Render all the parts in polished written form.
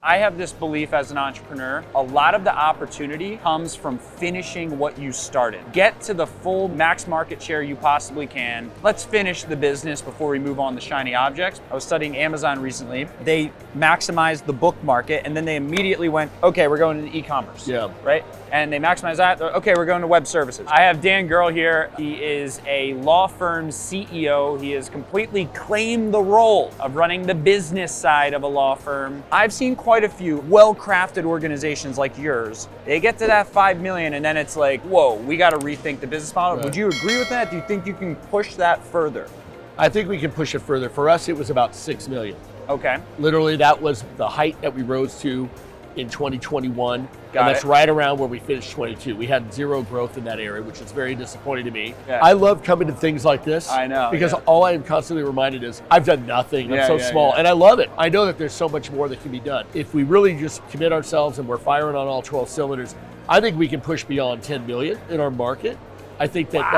I have this belief as an entrepreneur, a lot of the opportunity comes from finishing what you started. Get to the full max market share you possibly can. Let's finish the business before we move on to shiny objects. I was studying Amazon recently. They maximized the book market and then they immediately went, okay, we're going into e-commerce. Yeah. Right? And they maximize that. Okay, we're going to web services. I have Dan Girl here. He is a law firm CEO. He has completely claimed the role of running the business side of a law firm. I've seen quite a few well-crafted organizations like yours. They get to that 5 million and then it's like, whoa, we got to rethink the business model. Right. Would you agree with that? Do you think you can push that further? I think we can push it further. For us, it was about 6 million. Okay. Literally, that was the height that we rose to in 2021. Got and that's it. right around where we finished 22. We had zero growth in that area, which is very disappointing to me. Yeah. I love coming to things like this. I know, because yeah. all I am constantly reminded is I've done nothing. Yeah, I'm so yeah, small, yeah. and I love it. I know that there's so much more that can be done. If we really just commit ourselves and we're firing on all 12 cylinders, I think we can push beyond 10 million in our market. I think that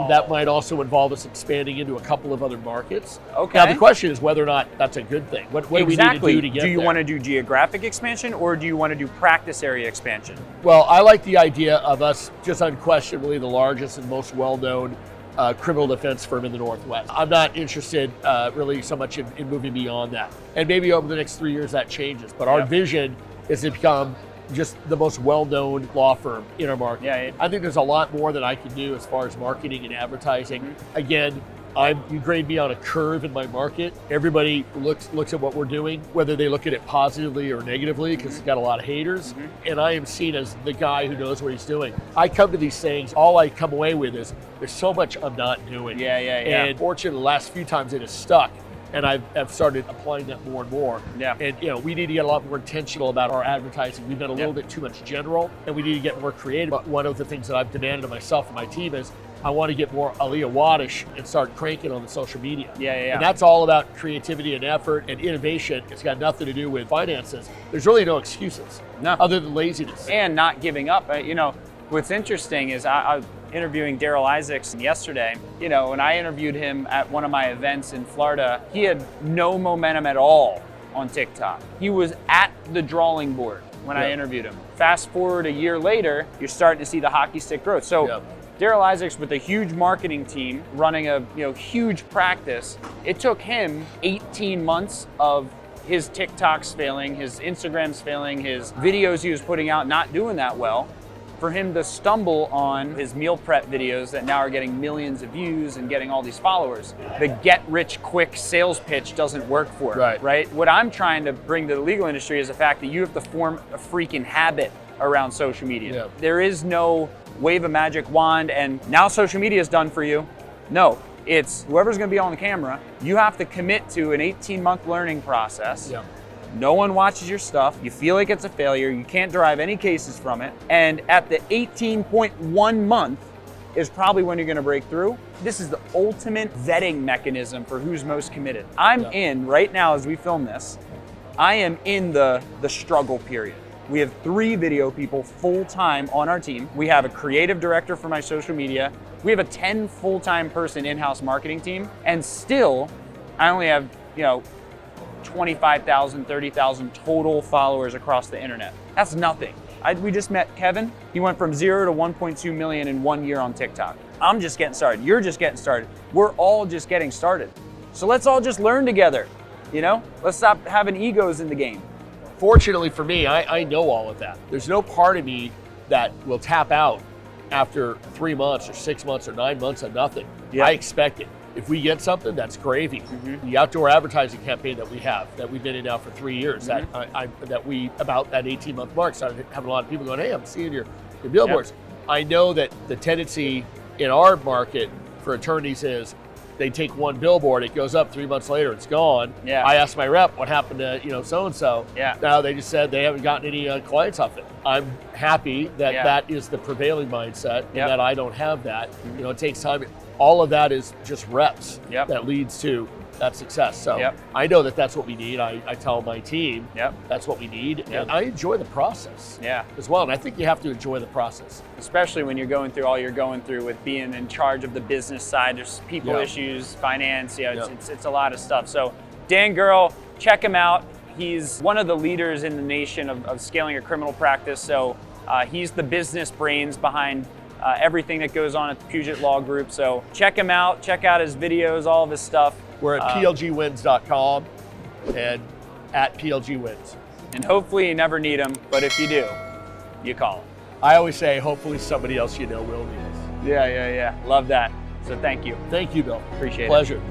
that might also involve us expanding into a couple of other markets. Okay. Now the question is whether or not that's a good thing. What do we need to do to get there? Do you want to do geographic expansion or do you want to do practice area expansion? Well, I like the idea of us just unquestionably the largest and most well-known criminal defense firm in the Northwest. I'm not interested really so much in moving beyond that. And maybe over the next 3 years that changes. But our vision is to become just the most well-known law firm in our market. Yeah. I think there's a lot more that I can do as far as marketing and advertising. Mm-hmm. Again, you grade me on a curve in my market. Everybody looks at what we're doing, whether they look at it positively or negatively, because it's got a lot of haters. And I am seen as the guy who knows what he's doing. I come to these things, all I come away with is there's so much I'm not doing. Yeah. And fortunately, the last few times it has stuck. And I've started applying that more and more. Yeah. And we need to get a lot more intentional about our advertising. We've been a little bit too much general, and we need to get more creative. But one of the things that I've demanded of myself and my team is I want to get more Aliyah Waddish and start cranking on the social media. Yeah. And that's all about creativity and effort and innovation. It's got nothing to do with finances. There's really no excuses other than laziness. And not giving up. What's interesting is I was interviewing Daryl Isaacs yesterday. When I interviewed him at one of my events in Florida, he had no momentum at all on TikTok. He was at the drawing board when I interviewed him. Fast forward a year later, you're starting to see the hockey stick growth. So Daryl Isaacs with a huge marketing team running a huge practice, it took him 18 months of his TikToks failing, his Instagrams failing, his videos he was putting out not doing that well, for him to stumble on his meal prep videos that now are getting millions of views and getting all these followers. The get-rich-quick sales pitch doesn't work for him, right? What I'm trying to bring to the legal industry is the fact that you have to form a freaking habit around social media. Yeah. There is no wave a magic wand and now social media is done for you. No, it's whoever's gonna be on the camera, you have to commit to an 18-month learning process. Yeah. No one watches your stuff. You feel like it's a failure. You can't derive any cases from it. And at the 18.1 month is probably when you're going to break through. This is the ultimate vetting mechanism for who's most committed. I'm in right now as we film this. I am in the struggle period. We have 3 video people full-time on our team. We have a creative director for my social media. We have a 10 full-time person in-house marketing team. And still, I only have, 25,000, 30,000 total followers across the internet. That's nothing. We just met Kevin. He went from 0 to 1.2 million in 1 year on TikTok. I'm just getting started. You're just getting started. We're all just getting started. So let's all just learn together. Let's stop having egos in the game. Fortunately for me, I know all of that. There's no part of me that will tap out after 3 months or 6 months or 9 months of nothing. Yeah. I expect it. If we get something, that's gravy. The outdoor advertising campaign that we've been in now for 3 years, that we about that 18-month mark started having a lot of people going, hey, I'm seeing your billboards. I know that the tendency in our market for attorneys is they take one billboard, it goes up 3 months later, it's gone. Yeah. I asked my rep what happened to so-and-so. Yeah. Now they just said they haven't gotten any clients off it. I'm happy that that is the prevailing mindset and that I don't have that. It takes time. All of that is just reps that leads to that success. So I know that that's what we need. I tell my team that's what we need. And I enjoy the process as well. And I think you have to enjoy the process. Especially when you're going through all you're going through with being in charge of the business side. There's people issues, finance, it's a lot of stuff. So Dan Girl, check him out. He's one of the leaders in the nation of scaling a criminal practice. So he's the business brains behind everything that goes on at the Puget Law Group. So check him out, check out his videos, all of his stuff. We're at plgwins.com and at plgwins. And hopefully you never need him, but if you do, you call him. I always say, hopefully somebody else you know will need us. Yeah. Love that. So thank you. Thank you, Bill. Appreciate it. Pleasure.